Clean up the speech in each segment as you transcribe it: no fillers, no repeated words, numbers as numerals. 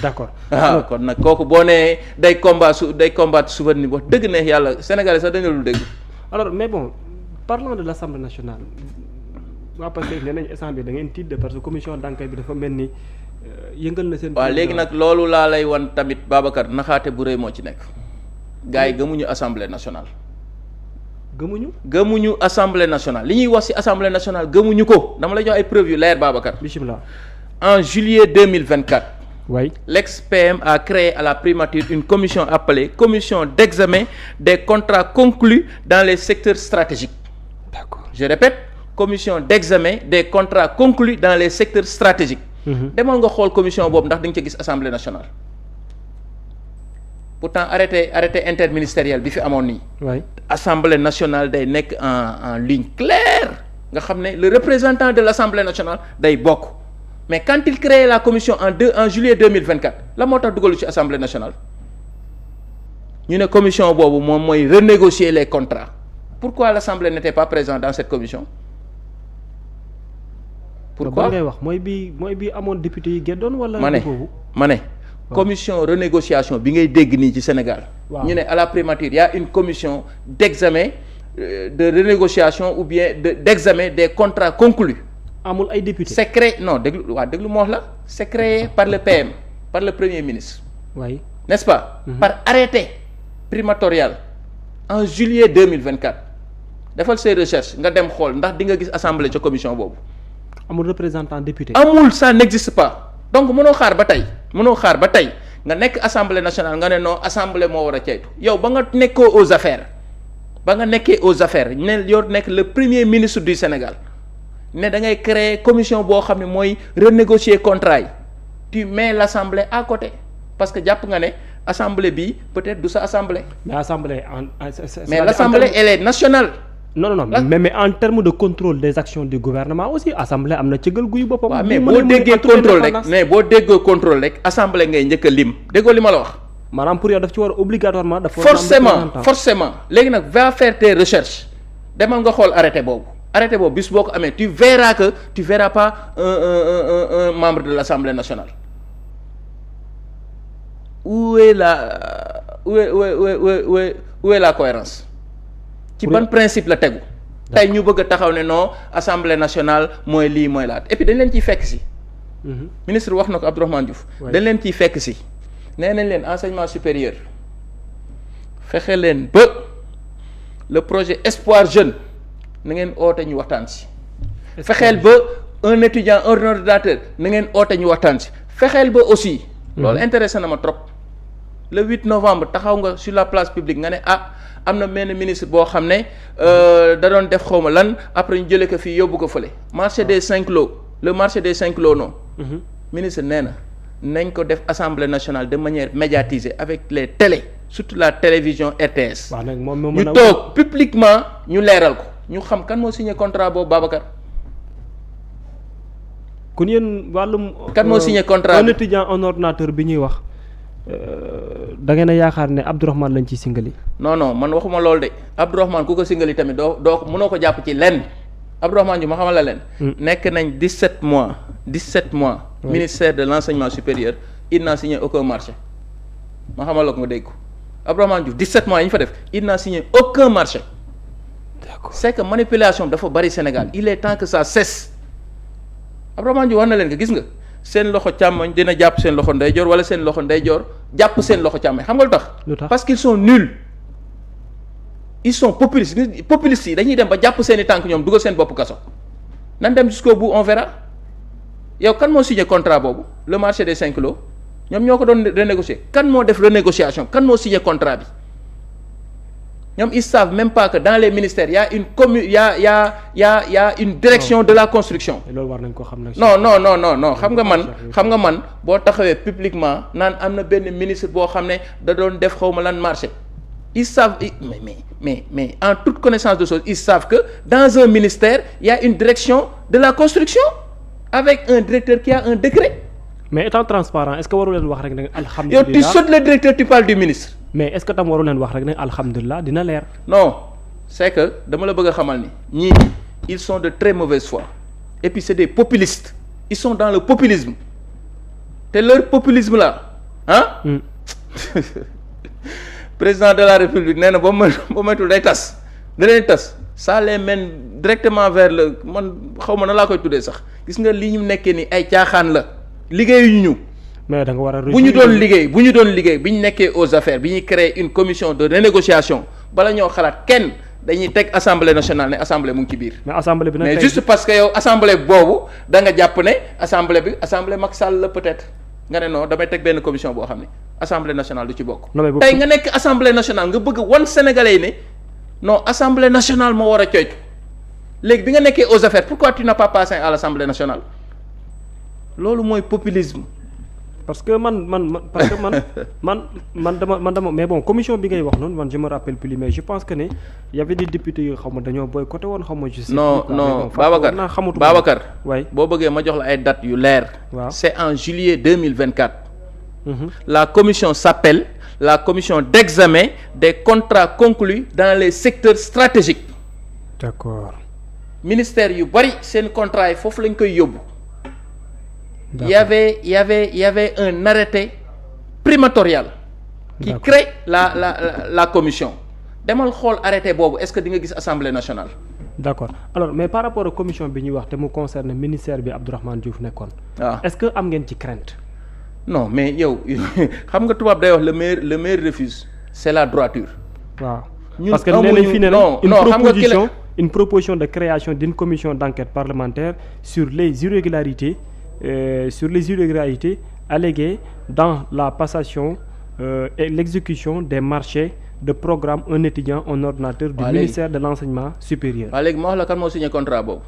d'accord kon nag kooku boo nee day combattre souveraineté wax dëgg neex yàlla sénégalais sax dañu dul dégg. alors mais bon parlant de l'Assemblée nationale waa parce que nee nañ instant bi da ngeen tiit parce que commission d'enquête bi dafa mel ni yëngal na seen. waaw léegi nag loolu laa lay wan tamit Babacar naxaate bu rëy moo ci nekk gars yi gëmuñu assemblée nationale. gëmuñu assemblée nationale li ñuy wax ci assemblée nationale gëmuñu ko dama lay jox ay preuves yu leer Babacar. bismillah. En juillet 2024. Oui. L'ex-PM a créé à la primature une commission appelée Commission d'examen des contrats conclus dans les secteurs stratégiques. D'accord. Je répète, Commission d'examen des contrats conclus dans les secteurs stratégiques. demal nga xool commission boobu ndax di nga ci gis assemblée nationale. Pourtant arrêté interministériel bi fi amoon nii. Oui. Assemblée nationale day nekk en ligne claire nga xam ne le représentant de l'Assemblée nationale day bokk. Mais quand il crée la commission en juillet 2024 la moo tax dugalu ci assemblée nationale ñu ne commission boobu moom mooy renégocier les contrats pourquoi l'assemblée n'était pas présente dans cette commission. pourquoi ngay wax mooy bi amoon député yi geddoon wala. ma ne commission renégociation bi ngay dégg nii ci Sénégal. ñu ne à la primature y a une commission d'examen de renégociation ou bien d'examen des contrats conclus. amul ay député c'est créé non déglu ma wax la c'est créé par le PM par le premier ministre. Oui. N'est-ce pas. Par arrêté primatorial en juillet 2024 defal say recherche nga dem xool ndax di nga gis assemblée ca commission boobu. amul représentant député. amul ça n'existe pas donc mënoo xaar ba tey nga nekk assemblée nationale nga ne non assemblée moo war a ceytu yow ba nga nekkee aux affaires ne yow nekk le premier ministre du Sénégal. ne da ngay créer commission boo xam ne mooy renégocier contrat yi tu mets l'assemblée à côté parce que jàpp nga ne assemblée bi peut-être du sa assemblée. mais l'assemblée elle est nationale. non mais en termes de contrôle des actions du gouvernement aussi assemblée am na cëgal guy boppam. waaw mais boo déggee contrôle rek assemblée ngay njëkk a lim déggoo li ma la wax. maanaam pour yow daf ci war obligatoirement. dafa forcément léegi nag va faire tes recherches demal nga xool arrêté boobu. arrêté boobu bis boo ko amee tu verras pas un membre de l'Assemblée nationale. Où est la cohérence ci ban principe la tegu. tey ñu bëgg a taxaw ne non Assemblée nationale mooy lii mooy laat et puis dañ leen ciy fekk si. ministre wax na ko Abdourahmane Diouf. dañ leen ciy fekk si. nee nañ leen enseignement supérieur fexe leen ba le projet Espoir Jeune. na ngeen oote ñu waxtaan si. fexeel ba un étudiant un ordinateur na ngeen oote ñu waxtaan si. fexeel ba aussi. loolu intéressé na ma trop. le 8 novembre taxaw nga sur la place publique nga ne am na benn ministre boo xam ne da doon def xawma lan après ñu jëlee ko fii yóbbu ko fële. marché des 5 lots le marché des 5 lots non. ministre nee na nañ ko def assemblée nationale de manière médiatisée avec les télés surtout la télévision RTS. ñu toog publiquement ñu leeral ko. ñu xam kan moo signé contrat boobu Babacar. kon yéen wàllum. kan moo signé contrat un étudiant en ordinateur bi ñuy wax da ngeen a yaakaar ne Abdourahmane lañ ciy singali. non man waxuma loolu de Abdourahmane ku ko singali tamit doo mënoo ko jàpp ci lenn Abdourahmane ju ma xamal la leen. nekk nañ 17 mois. Oui. Ministère de l'enseignement supérieur il n'a signé aucun marché ma xamal la ko nga dégg ko Abdourahmane Diouf 17 mois yi ñu fa def il n'a signé aucun marché. C'est que manipulation dafa bari Sénégal il est temps que ça cesse Abdourahmane Diouf wax na leen ko gis nga seen loxo càmmoñ dina jàpp seen loxo ndeyjoor wala seen loxo ndeyjoor jàpp seen loxo càmmoñ xam nga lu tax. parce qu'ils sont nuls ils sont populistes yi dañuy dem ba jàpp seen i tànk ñoom dugal seen bopp kaso nan dem jusqu'au bout on verra yow kan moo signé contrat boobu le marché des 5 lots ñoom ñoo ko doon renégocier kan moo def renégociation kan moo signé contrat bi. ñoom ils savent même pas que dans les ministères y a une direction de la construction. loolu war nañ ko xam nag. non xam nga man boo taxawee publiquement naan am na benn ministre boo xam ne da doon def xawma lan marché ils savent mais en toute connaissance de choses ils savent que dans un ministère y a une direction de la construction avec un directeur qui a un décret. mais étant transparent est-ce que waru leen wax rek ne alhamdulilah yow tu sautes le directeur tu parles du ministre. mais est-ce que tam waru leen wax rek ne alhamdulilah dina leer. non c'est que dama la bëgg a xamal ni ñii ils sont de très mauvaise foi et puis c'est des populistes ils sont dans le populisme te leur populisme là ah. président de la république nee na ba moytul day tas da leen tas ça les mène directement vers le man xaw ma na laa koy tuddee sax gis nga li ñu nekkee ni ay caaxaan la liggéeyuñu ñu. mais da nga war a bu ñu doon liggéey bi ñu nekkee aux affaires bi ñuy créer une commission de renégociation bala ñoo xalaat kenn dañuy teg assemblée nationale ne assemblée mu ngi ci biir. mais juste parce que yow assemblée boobu da nga jàpp ne assemblée Macky Sall la peut-être nga ne non damay teg benn commission boo xam ne assemblée nationale du ci bokk. tey nga nekk assemblée nationale nga bëgg wan sénégalais yi ne non assemblée nationale moo war a coytu léegi bi nga nekkee aux affaires pourquoi tu n'as pas passé à l'assemblée nationale loolu mooy populisme. parce que man dama mais bon commission bi ngay wax noonu man je me rappelle plus mais je pense que ne y avait des députés yu xaw ma dañoo boycotté woon xaw ma. je sais non Babacar waay boo bëggee ma jox la ay dates yu leer. waaw c'est en juillet 2024. La commission s'appelle la commission d'examen des contrats conclus dans les secteurs stratégiques. D'accord. ministère yu bari seen contrat yi foofu lañ koy yóbbu. Il y avait un arrêté primatorial qui crée la commission. demal xool arrêté boobu est-ce que di nga gis assemblée nationale. D'accord alors mais par rapport ak commission bi ñuy wax te mu concerne ministère bi Abdourahmane Diouf nekkoon. waaw est-ce que am ngeen ci crainte. non mais yow xam nga tubaab day wax le meilleur refuse c'est la droiture. waaw parce que nee nañ fi ne non une proposition de création d'une commission d'enquête parlementaire sur les irrégularités alléguées dans la passation et l'exécution des marchés de programme un étudiant un ordinateur du ministère de l'enseignement supérieur. waaw léegi ma wax la kan moo signé contrat boobu.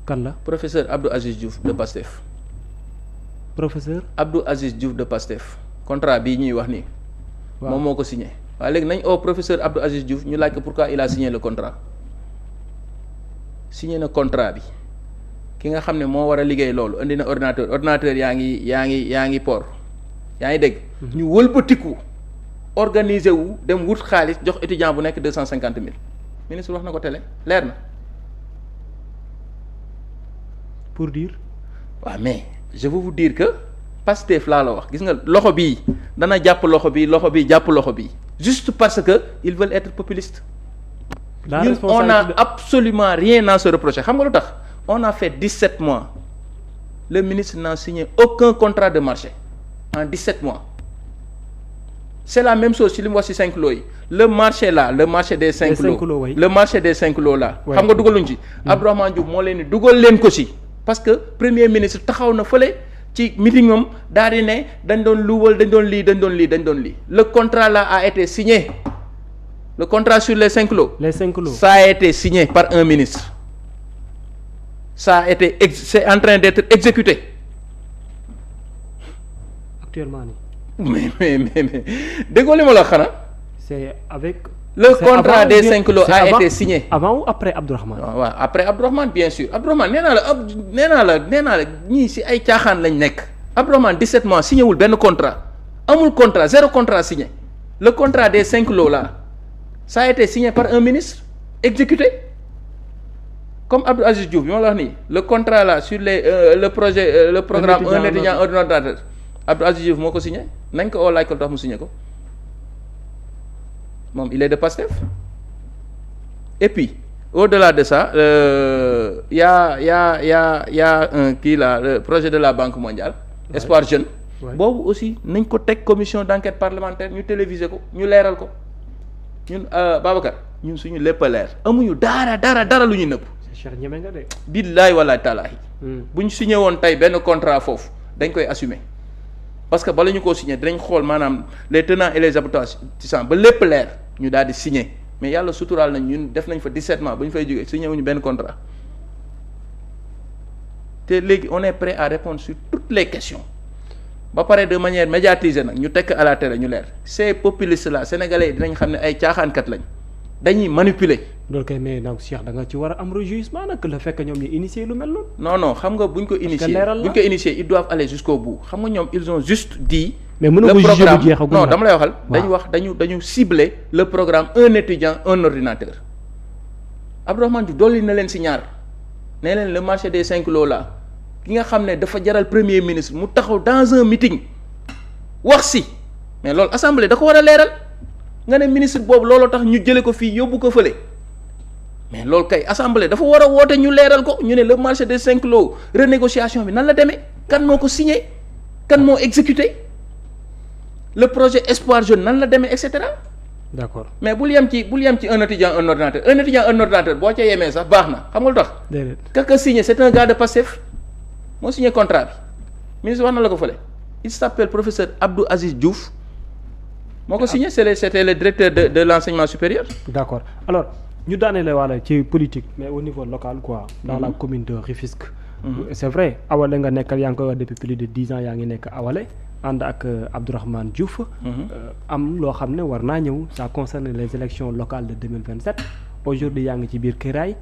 kan la professeur Abdou Aziz Diouf de PASTEF. professeur Abdou Aziz Diouf de PASTEF contrat bii ñuy wax nii. waaw moom moo ko signé. waaw léegi nañ oo professeur Abdou Aziz Diouf ñu laaj ko pourquoi il a signé le contrat signé na contrat bi ki nga xam ne moo war a liggéey loolu indi na ordinateur yaa ngi port yaa ngi dégg. ñu wëlbatiku organiser wu dem wut xaalis jox étudiant bu nekk 250 000 ministre wax na ko télé leer na. pour dire. waaw mais je veux vous dire que Pastef laa la wax gis nga loxo bii dana jàpp loxo bii jàpp loxo bii juste parce que ils veulent être populistes. ñun on a absolument rien à se reprocher xam nga lu tax on a fait 17 mois le ministre n'a signé aucun contrat de marché en 17 mois c'est la même chose ci li mu wax ci 5 lots yi le marché là le marché des 5 lots le marché des 5 lots là xam nga dugaluñ ci Abdourahmane Diouf moo leen ni dugal leen ko ci parce que premier ministre taxaw na fële ci meeting am daal di ne dañ doon luubal dañ doon lii le contrat là a été signé le contrat sur les 5 lots ça a été signé par un ministre ça a été c'est en train d'être exécuté actuellement nii mais déggoo li ma la xanaa c'est avec le contrat des 5 lots a été signé avant ou après Abdourahmane waaw après Abdourahmane bien sûr Abdourahmane nee naa la ñii ci ay caaxaan lañ nekk Abdourahmane 17 mois signé wul benn contrat amul contrat 0 contrat signé le contrat des 5 lots là ça a été signé par un ministre exécuté comme Abdou Aziz Diouf bi ma la wax nii le contrat là sur le projet le programme un étudiant un ordinateur Abdou Aziz Diouf moo ko signé nañ ko oo laaj ko tax mu signé ko moom il est de Pastef et puis au-delà de ça y a un kii là le projet de la Banque mondiale Espoir Jeune boobu aussi nañ ko teg commission d'enquête parlementaire ñu téléviser ko ñu leeral ko ñun Babacar ñun suñu lépp a leer amuñu dara lu ñu nëbb Cheikh ñeme nga de billaay walaay taalaahi bu ñu signé woon tey benn contrat foofu dañ koy assumer parce que bala ñu koo signé dinañ xool maanaam les tenants et les aboutissants ba lépp leer ñu daal di signé mais yàlla suturaal nañ ñun def nañ fa 17 mois ba ñu fay jógee signé wuñu benn contrat te léegi on est prêt à répondre sur toutes les questions ba pare de manière médiatisée nag ñu tekk à la télé ñu leer ces populistes là sénégalais yi dinañ xam ne ay caaxaankat lañ dañuy manipuler. loolu kay mais nag Cheikh da nga ci war a am réjouissement nag le fait que ñoom ñu initier lu mel noonu. non xam nga buñ ko initier ils doivent aller jusqu'au bout xam nga ñoom ils ont juste dit. mais mën na ko juger bu jeexagul non dama lay waxal. dañu cibler le programme un étudiant un ordinateur. Abdourahmane Diouf dolli na leen ci ñaar nee leen le marché des 5 lots là ki nga xam ne dafa jaral premier ministre mu taxaw dans un meeting wax si mais loolu assemblée da ko war a leeral nga ne ministre boobu looloo tax ñu jële ko fii yóbbu ko fële mais loolu kay assemblée dafa war a woote ñu leeral ko ñu ne le marché des 5 lots renégociation bi nan la demee kan moo ko signé kan moo exécuté le projet Espoir Jeune nan la demee et cetera. d'accord mais bul yem ci un étudiant un ordinateur boo ca yemee sax baax na xam nga lu tax. déedéet kaka signé c'est un gars de Pastef moo signé contrat bi ministre wax na la ko fële il s'appelle professeur Abdou Aziz Diouf moo ko signé c'était le directeur de l'enseignement supérieur. d'accord alors ñu daanele wàlla ci politique mais au niveau local quoi. dans la commune de Rufisque. c'est vrai Awalé nga nekkal yaa ngi koy wax depuis plus de 10 ans yaa ngi nekk Awalé ànd ak Abdourahmane Diouf. am loo xam ne war naa ñëw ça concerne les élections locales de 2027 aujourd'hui yaa ngi ci biir Kiraay.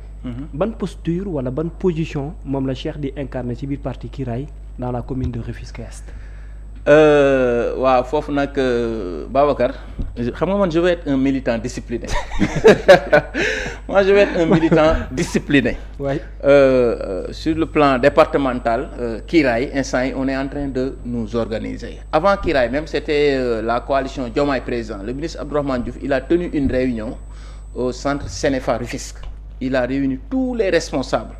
ban posture wala ban position moom la Cheikh di incarner ci biir parti Kiraay dans la commune de Rufisque Est. waaw foofu nag Babacar xam nga man je vais être un militant discipliné moi je vais être un militant discipliné. Ouais. Sur le plan départemental Kiraay instant yi on est en train de nous organiser avant Kiraay même c'était la coalition Diomaye Président le ministre Abdourahmane Diouf il a tenu une réunion au centre Sénéfa Rufisque il a réuni tous les responsables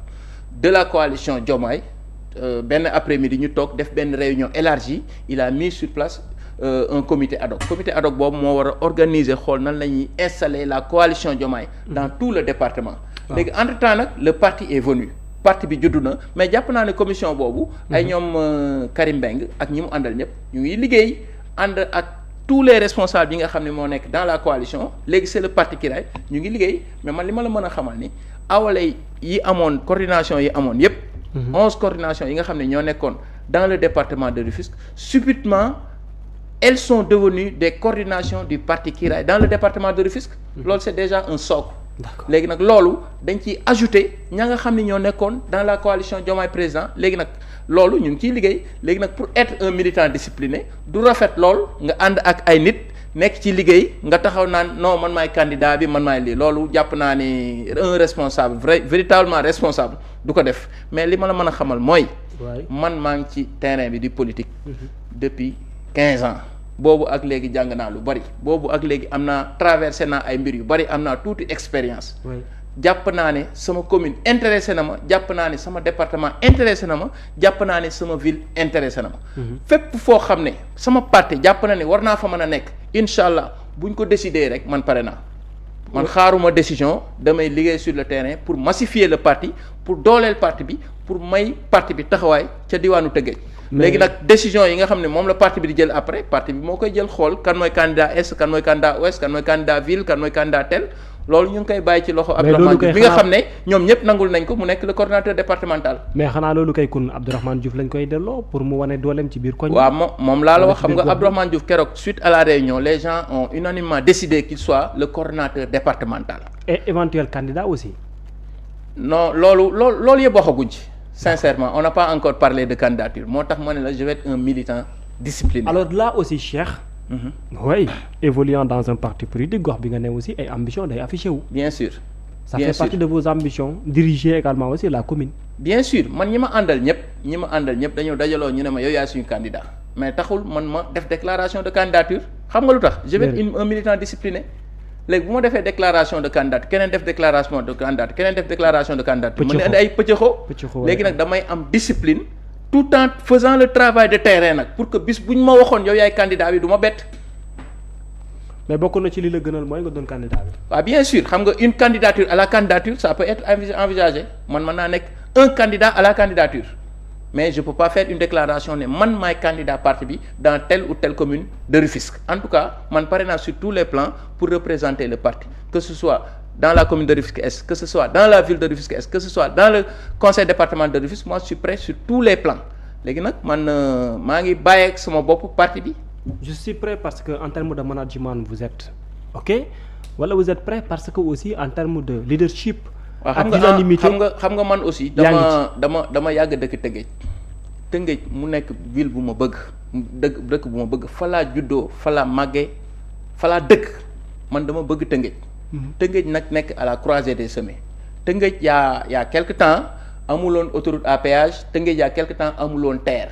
de la coalition Diomaye benn après-midi ñu toog def benn réunion élargie il a mis sur place un comité ad hoc boobu moo war a organiser xool nan la ñuy installer la coalition Diomaye dans tout le département. léegi entre-temps nag le parti est venu parti bi juddu na mais jàpp naa ne commission boobu. ay ñoom Karim Mbengue ak ñi mu àndal ñëpp ñu ngi liggéey ànd ak tous les responsables yi nga xam ne moo nekk dans la coalition léegi c'est le parti Kiraay ñu ngi liggéey mais man li ma la mën a xamal ni awalay yi amoon coordination yi amoon yëpp. 11 coordinations yi nga xam ne ñoo nekkoon dans le département de Rufisque subitement elles sont devenues des coordinations du parti Kiraay dans le département de Rufisque. loolu c'est déjà un socle. léegi nag loolu dañ ciy ajouter ña nga xam ne ñoo nekkoon dans la coalition Diomaye Président léegi nag loolu ñu ngi ciy liggéey léegi nag pour être un militant discipliné du rafet lool nga ànd ak ay nit nekk ci liggéey nga taxaw naan non man maay candidat bi man maay lii loolu jàpp naa ni un responsable véritablement responsable du ko def mais li ma la mën a xamal mooy. man maa ngi ci terrain bi di politique. depuis 15 ans. boobu ak léegi jàng naa lu bari boobu ak léegi am naa traversé naa ay mbir yu bari am naa tuuti expérience. jàpp naa ne sama commune intéressé na ma jàpp naa ne sama département intéressé na ma jàpp naa ne sama ville intéressé na ma. fépp foo xam ne sama parti jàpp na ne war naa fa mën a nekk incha allah buñ ko décider rek man pare naa. man xaaruma décision damay liggéey sur le terrain pour massifier le parti pour dooleel parti bi pour may parti bi taxawaay ca diwaanu Tëngéej. léegi nag décision yi nga xam ne moom la parti bi di jël après parti bi moo koy jël xool kan mooy candidat est kan mooy candidat ouest kan mooy candidat ville kan mooy candidat tel loolu ñu ngi koy bàyyi ci loxo Abdourahmane Diouf bi nga xam ne ñoom ñëpp nangul nañ ko mu nekk le coordonnateur départemental. mais xanaa loolu kay kun Abdourahmane Diouf lañ koy delloo pour mu wane dooleem ci biir koñ. waaw moom laa la wax xam nga Abdourahmane Diouf keroog suite à la réunion les gens ont unanimement décidé qu'il soit le coordonnateur départemental. et éventuel candidat aussi. non loolu yëpp waxaguñ ci. sincèrement on n'a pas encore parlé de candidature moo tax ma ne la je vais être un militant discipliné. alors là aussi Cheikh. oui évoluant dans un parti politique gox bi nga ne aussi ay ambition day affiché wu. bien sûr. ça fait partie de vos ambitions diriger également aussi la commune. bien sûr man ñi ma àndal ñëpp dañoo dajaloo ñu ne ma yow yaay suñu candidat mais taxul man ma def déclaration de candidature xam nga lu tax. je vais être un militant discipliné. léegi bu ma defee déclaration de candidature keneen def déclaration de candidature keneen def déclaration de candidature. mën na indi ay pëccëxoo léegi nag damay am discipline. tout en faisant le travail de terrain nag pour que bis bu ñu ma waxoon yow yaay candidat bi du ma bett. mais bokk na ci li la gënal mooy nga doon candidat bi. waaw bien sûr xam nga une candidature à la candidature ça peut être envisagé man mën naa nekk un candidat à la candidature mais je peux pas faire une déclaration ne man maay candidat parti bi dans telle ou telle commune de Rufisque en tout cas man pare naa sur tous les plans pour représenter le parti que ce soit dans la commune de Rufisque Est que ce soit dans la ville de Rufisque Est que ce soit dans le conseil départemental de Rufisque moi je suis prêt sur tous les plans léegi nag man maa ngi bàyyeeg sama bopp parti bi. je suis prêt parce que en termes de management vous êtes ok wala vous êtes prêt parce que aussi en termes de leadership. ak dynamité xam nga man aussi. dama yàgg dëkk Tëngéej mu nekk ville bu ma bëgg dëkk bu ma bëgg fa laa juddoo fa laa màggee fa laa dëkk man dama bëgg Tëngéej. Tëngéej nag nekk à la croisée des chemins Tëngéej y a quelque temps amuloon autoroute à péage Tëngéej y a quelque temps amuloon terre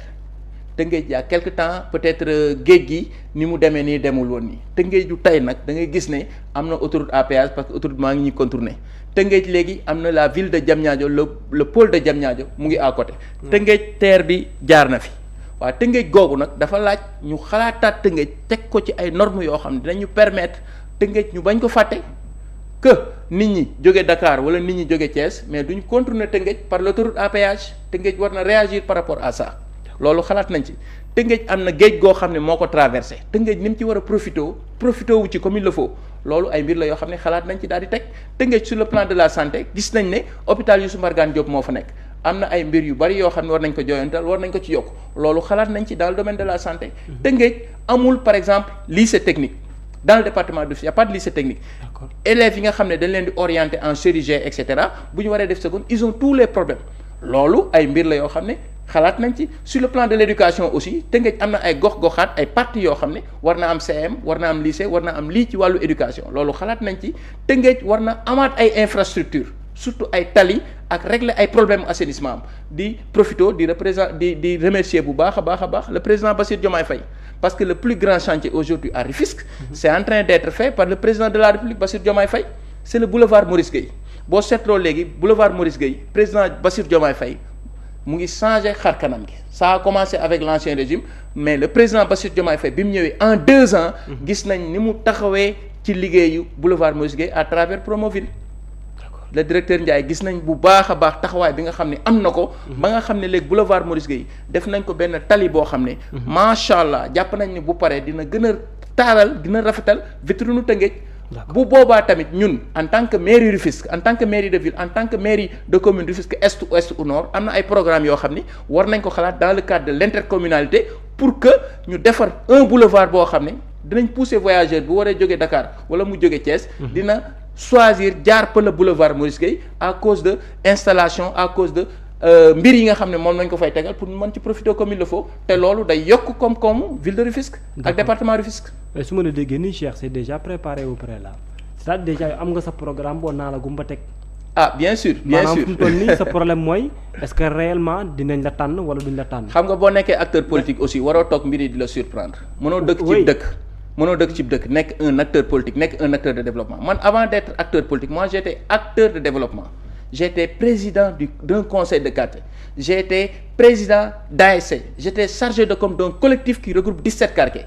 Tëngéej y a quelque temps peut-être géej gi ni mu demee nii demul woon nii Tëngéej du tey nag da ngay gis ne am na autoroute à péage parce que autoroute maa ngi ñuy contourner Tëngéej léegi am na la ville de Diamniadio le pôle de Diamniadio mu ngi à côté. Tëngéej TER bi jaar na fi. waaw Tëngéej googu nag dafa laaj ñu xalaataat Tëngéej teg ko ci ay normes yoo xam ne dinañu permettre Tëngéej ñu bañ ko fàtte que nit ñi jóge Dakar wala nit ñi jóge Thiès mais duñ contourner Tëngéej par l'autoroute à péage Tëngéej war na réagir par rapport à ça loolu xalaat nañ ci Tëngéej am na géej goo xam ne moo ko traversé Tëngéej ni mu ci war a profité wu ci comme il le faut loolu ay mbir la yoo xam ne xalaat nañ ci daal di teg Tëngéej sur le plan de la santé gis nañ ne hôpital Youssou Mbargane Diop moo fa nekk am na ay mbir yu bari yoo xam ne war nañ ko jooyantal war nañ ko ci yokk loolu xalaat nañ ci dans le domaine de la santé Tëngéej amul par exemple lycée technique dans le département de Rufisque y a pas de lycée technique élèves yi nga xam ne dañ leen di orienter en chirurgie et cetera bu ñu waree def seconde ils ont tous les problèmes loolu ay mbir la yoo xam ne xalaat nañ ci sur le plan de l'éducation aussi Tëngéej am na ay gox-goxaat ay parties yoo xam ne war na am CM war na am lycée war na am lii ci wàllu éducation loolu xalaat nañ ci Tëngéej war na amaat ay infrastructures surtout ay tali ak régler ay problèmes assainissement am di profito di remercier bu baax a baax le président Bassirou Diomaye Faye parce que le plus grand chantier aujourd'hui à Rufisque c'est en train d'être fait par le président de la République Bassirou Diomaye Faye c'est le boulevard Maurice Gueye boo seetloo léegi boulevard Maurice Gueye président Bassirou Diomaye Faye mu ngi changé xar kanam gi ça a commencé avec l'ancien régime mais le président Bassirou Diomaye Faye bi mu ñëwee en 2 ans gis nañ ni mu taxawee ci liggéeyu boulevard Maurice Gueye à travers Promoville le directeur Ndiaye gis nañ bu baax a baax taxawaay bi nga xam ne am na ko ba nga xam ne léegi boulevard Maurice Gueye def nañ ko benn tali boo xam ne macha allah jàpp nañ ne bu paree dina gën a taaral dina rafetal vitrine Tëngéej bu boobaa tamit ñun en tant que mairie Rufisque en tant que mairie de ville en tant que mairie de commune Rufisque est ouest ou nord am na ay programmes yoo xam ni war nañ ko xalaat dans le cadre de l'intercommunalité pour que ñu defar un boulevard boo xam ne dinañ pousser voyageur bu waree jógee Dakar wala mu jógee Thiès dina choisir jaar par le boulevard Maurice Gueye à cause de installation à cause de mbir yi nga xam ne moom nañ ko fay tegal pour mën ci profiter comme il le faut te loolu day yokk koom-koomu ville de Rufisque ak département Rufisque. mais su ma la déggee nii Cheikh c'est déjà préparé au préalable c'est-à-dire déjà am nga sa programme boo naa la gumba teg. ah bien sûr bien sûr maanaam fu mu toll nii sa problème mooy est-ce que réellement dinañ la tànn wala duñ la tànn. xam nga boo nekkee acteur politique aussi waroo toog mbir yi di la surprendre. mënoo dëkk ci dëkk. mënoo dëkk ci dëkk nekk un acteur politique nekk un acteur de développement man avant d'être acteur politique moi j'étais acteur de développement j'étais président d'un conseil de quartier j'étais président d'ASC j'étais chargé de com d'un collectif qui regroupe 17 quartiers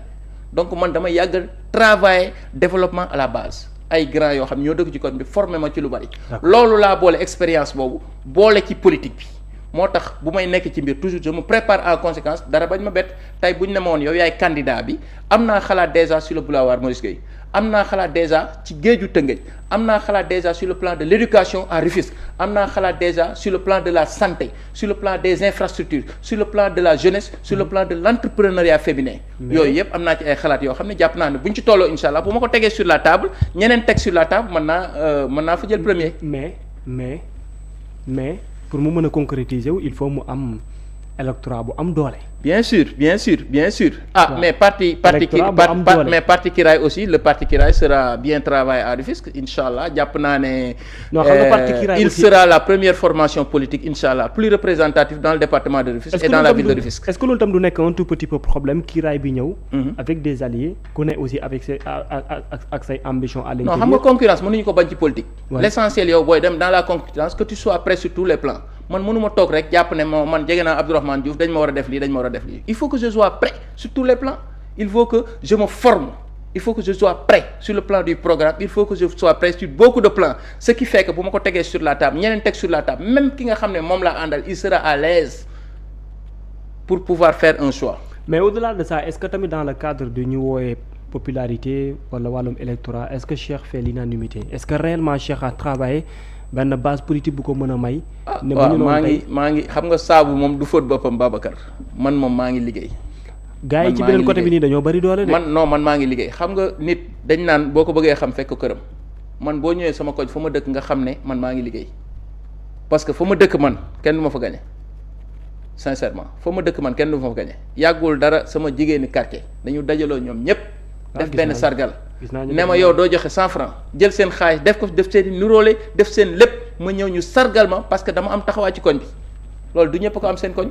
donc man dama yàgg travailler développement à la base ay grands yoo xam ñoo dëkk ci koñ bi formé ma ci lu bari loolu laa boole expérience boobu boole ci politique bi moo tax bu may nekk ci mbir toujours je me prépare en conséquence dara bañ ma bett tey bu ñu ne ma woon yow yaay candidat bi am naa xalaat déjà sur le boulevard Maurice Gueye am naa xalaat déjà ci géeju Tëngéej am naa xalaat déjà sur le plan de l'éducation à Rufisque am naa xalaat déjà sur le plan de la santé sur le plan des infrastructures sur le plan de la jeunesse sur le plan de l'entrepreneuriat féminin yooyu yëpp am naa ci ay xalaat yoo xam ne jàpp naa ne bu ñu ci tolloo insha allah bu ma ko tegee sur la table ñeneen teg sur la table mën naa fa jël premier mais pour mu mën a concrétiser wu il faut mu am électorat bu am doole. bien sûr waaw. mais parti Kiraay aussi le parti Kiraay sera bien travaillé à Rufisque inchallah jàpp naa ne il sera la première formation politique inchallah plus représentative dans le département de Rufisque et dans la ville de Rufisque. est-ce que loolu tam du nekk un tout petit peu problème Kiraay bi ñëw avec des alliés ku ne aussi avec ses ak say ambitions à l'intérieur. non xam nga concurrence mënuñu ko bañ ci politique. l'essentiel yow booy dem dans la concurrence que tu sois prêt sur tous les plans man mënuma toog rek jàpp ne moo man jege naa Abdourahmane Diouf dañ ma war a def lii il faut que je sois prêt sur tous les plans il faut que je me forme il faut que je sois prêt sur le plan du programme il faut que je sois prêt sur beaucoup de plans ce qui fait que bu ma ko tegee sur la table ñeneen teg sur la table même ki nga xam ne moom laa àndal il sera à l'aise pour pouvoir faire un choix. mais au-delà de ça est-ce que tamit dans le cadre de ñu wooyee popularité wala wàllum électorat est-ce que Cheikh fait l'unanimité est-ce que réellement Cheikh a travaillé benn base politique bu ko mën a may. ne waaw maa ngi xam nga saabu moom du fóot boppam Babacar man moom maa ngi liggéey. gars yi ci beneen côté bi nii dañoo bari doole de. man maa ngi liggéey xam nga nit dañ naan boo ko bëggee xam fekk këram man boo ñëwee sama koñ fa ma dëkk nga xam ne man maa ngi liggéey parce que fa ma dëkk man kenn du ma fa gañe sincèrement fa ma dëkk man kenn du ma fa gañe yàggul dara sama jigéeni quartier dañu dajaloo ñoom ñépp def benn sargal ne ma yow doo joxe 100 francs jël seen xaalis def seen nuróole def seen lépp ma ñëw ñu sargal ma parce que dama am taxawaay ci koñ bi loolu du ñëpp ko am seen koñ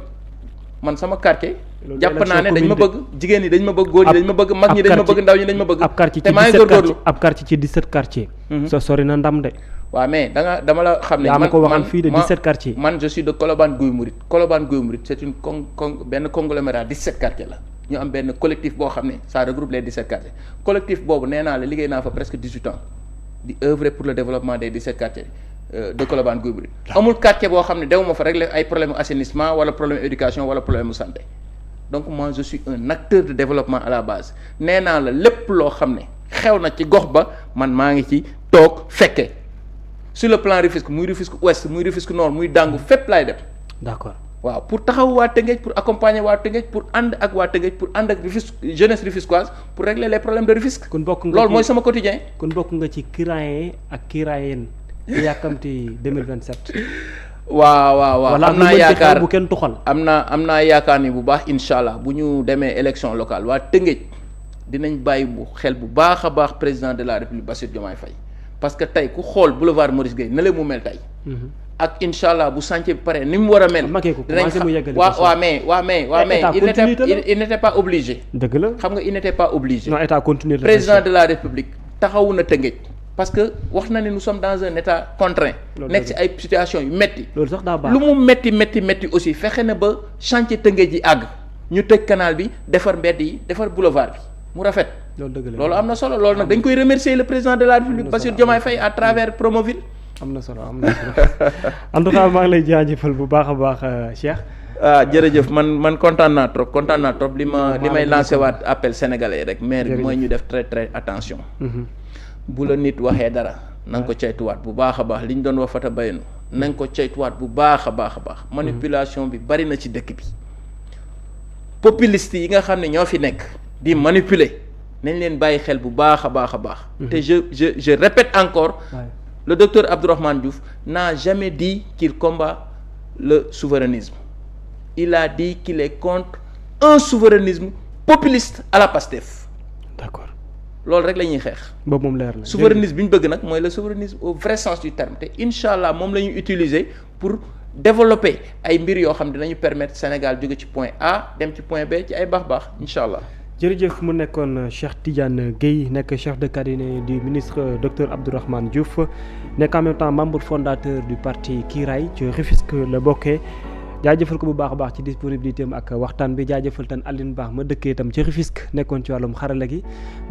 man sama quartier jàpp naa ne dañ ma bëgg jigéen ñi dañ ma bëgg góor ñi dañ ma bëgg mag ñi dañ ma bëgg ndaw ñi dañ ma bëgg. te maa ngi góorgóorlu ab quartier ci 17 quartiers. so sori na ndam de. waaw mais dama la xam ne. yaa ma ko waxal fii de 17 quartiers. man je suis de Colobane Guy Mouride Colobane Guy Mouride c'est une benn conglomérat 17 quartiers la ñu am benn collectif boo xam ne ça regroupe les 17 quartiers collectif boobu nee naa la liggéey naa fa presque 18 ans di œuvrer pour le développement des 17 quartiers de Colobane Guy Mouride. amul quartier boo xam ne dewuma fa régler ay problème assainissement wala problème éducation wala problème santé donc moi je suis un acteur de développement à la base nee naa la lépp loo xam ne xew na ci gox ba man maa ngi ci toog fekke sur le plan Rufisque muy Rufisque ouest muy Rufisque nord muy Dangu fépp laay dem. d'accord waaw pour taxaw waa Tëngéej pour accompagner waa Tëngéej pour ànd ak waa Tëngéej pour ànd ak Rufisque jeunesse rufisquoise pour régler les problèmes de Rufisque. kon bokk nga loolu mooy sama quotidien. kon bokk nga ci kiraaye ak kiraayeen yàkkamti 2027. waaw am naa yaakaar bu kenn tuxal. am naa yaakaar ni bu baax incha allah bu ñu demee élection locale waa Tëngéej dinañ bàyyi bu xel bu baax a baax président de la République Bassirou Diomaye Faye parce que tey ku xool boulevard Maurice Guèye na leen mu mel tey. ak incha allah bu chantier bi pare ni mu war a mel. dinañ xam waaw mais il n'était pas obligé. dëgg la xam nga il n'était pas obligé. non état continue président de la République taxawu na Tëngéej parce que wax na ne nous sommes dans un état contraint. nekk ci ay situation yu metti loolu sax daa baax lu mu metti aussi fexe na ba chantier Tëngéej yi àgg ñu tëj canal bi defar mbedd yi defar boulevard bi mu rafet. loolu am na solo loolu nag dañ koy remercier le président de la République Bassirou Diomaye Faye à travers Promoville. am na solo en tout cas maa ngi lay jaajëfal bu baax a baax Cheikh. jërëjëf man kontaan naa trop li may lancé waat appel sénégalais rek maire bi mooy ñu def très très attention. bu la nit waxee dara na nga ko ceytuwaat bu baax a baax li ñu doon wax fata baynu na nga ko ceytuwaat bu baax a baax. manipulation bi bari na ci dëkk bi. populiste yi nga xam ne ñoo fi nekk di manipuler nañ leen bàyyi xel bu baax a baax. te je répète encore. Le docteur Abdourahmane Diouf n'a jamais dit qu'il combat le souverainisme. Il a dit qu'il est contre un souverainisme populiste à la Pastef. D'accord. loolu rek la ñuy xeex. boobu moom leer na souverainisme bi ñu bëgg nag mooy le souverainisme au vrai sens du terme te incha allah moom la ñuy utiliser pour développer ay mbir yoo xam dinañu permettre Sénégal jóge ci point A dem ci point B ci ay baax incha allah. jërëjëf mu nekkoon Cheikh Tidiane Guèye nekk chef de cabinet du ministre docteur Abdourahmane Diouf nekk en même temps membre fondateur du parti Kiraay ci Rufisque la bokkee jaajëfal ko bu baax a baax ci disponibilité am ak waxtaan bi jaajëfal tan Aline Baax ma dëkkee itam ci Rufisque nekkoon ci wàllum xarala gi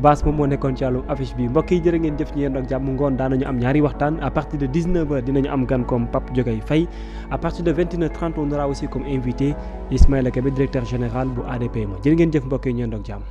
Baas moom moo nekkoon ci wàllum affiche bi mbokk yi jërë ngeen jëf ñu yéen ak jàmm ngoon daanañu am ñaari waxtaan à partir de 19h dinañu am gan comme Pape Diogay Faye à partir de 21h30 on aura aussi comme invité Ismaïla Kébé directeur général bu ADPME jërë ngeen jëf mbokk yi ñu yéen ak jàmm